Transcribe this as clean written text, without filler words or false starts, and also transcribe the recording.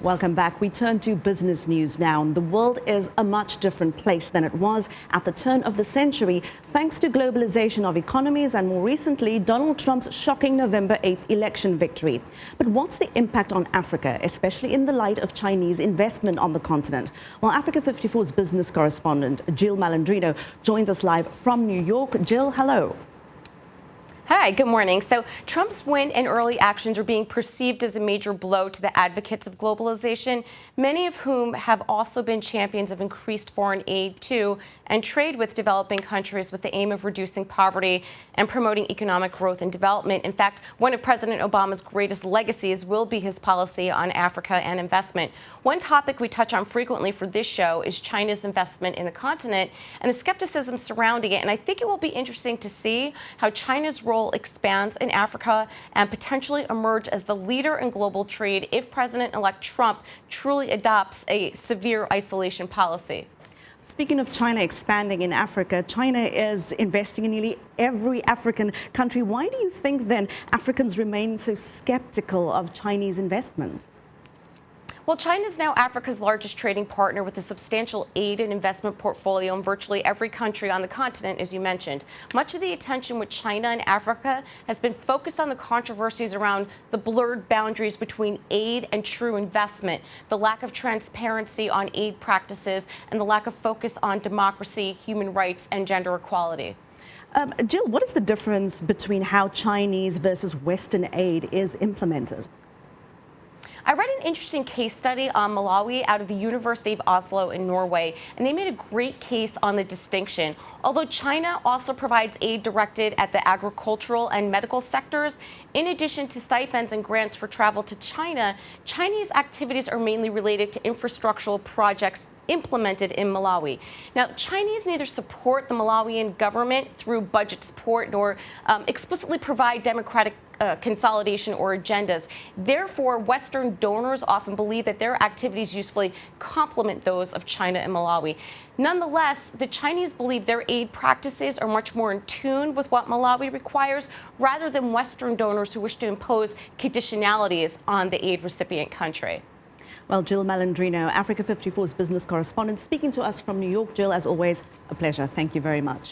Welcome back. We turn to business news now. The world is a much different place than it was at the turn of the century, thanks to globalization of economies and, more recently, Donald Trump's shocking November 8th election victory. But what's the impact on Africa, especially in the light of Chinese investment on the continent? Well, Africa 54's business correspondent, Jill Malandrino, joins us live from New York. Jill, hello. Hi, good morning. So Trump's win and early actions are being perceived as a major blow to the advocates of globalization, many of whom have also been champions of increased foreign aid to and trade with developing countries with the aim of reducing poverty and promoting economic growth and development. In fact, one of President Obama's greatest legacies will be his policy on Africa and investment. One topic we touch on frequently for this show is China's investment in the continent and the skepticism surrounding it. And I think it will be interesting to see how China's role expands in Africa and potentially emerge as the leader in global trade if President-elect Trump truly adopts a severe isolation policy. Speaking of China expanding in Africa, China is investing in nearly every African country. Why do you think then Africans remain so skeptical of Chinese investment? Well, China is now Africa's largest trading partner with a substantial aid and investment portfolio in virtually every country on the continent, as you mentioned. Much of the attention with China and Africa has been focused on the controversies around the blurred boundaries between aid and true investment, the lack of transparency on aid practices, and the lack of focus on democracy, human rights, and gender equality. Jill, what is the difference between how Chinese versus Western aid is implemented? I read an interesting case study on Malawi out of the University of Oslo in Norway, and they made a great case on the distinction. Although China also provides aid directed at the agricultural and medical sectors, in addition to stipends and grants for travel to China, Chinese activities are mainly related to infrastructural projects implemented in Malawi. Now, Chinese neither support the Malawian government through budget support nor explicitly provide democratic consolidation or agendas. Therefore, Western donors often believe that their activities usefully complement those of China and Malawi. Nonetheless, the Chinese believe their aid practices are much more in tune with what Malawi requires, rather than Western donors who wish to impose conditionalities on the aid recipient country. Well, Jill Malandrino, Africa 54's business correspondent, speaking to us from New York. Jill, as always, a pleasure. Thank you very much.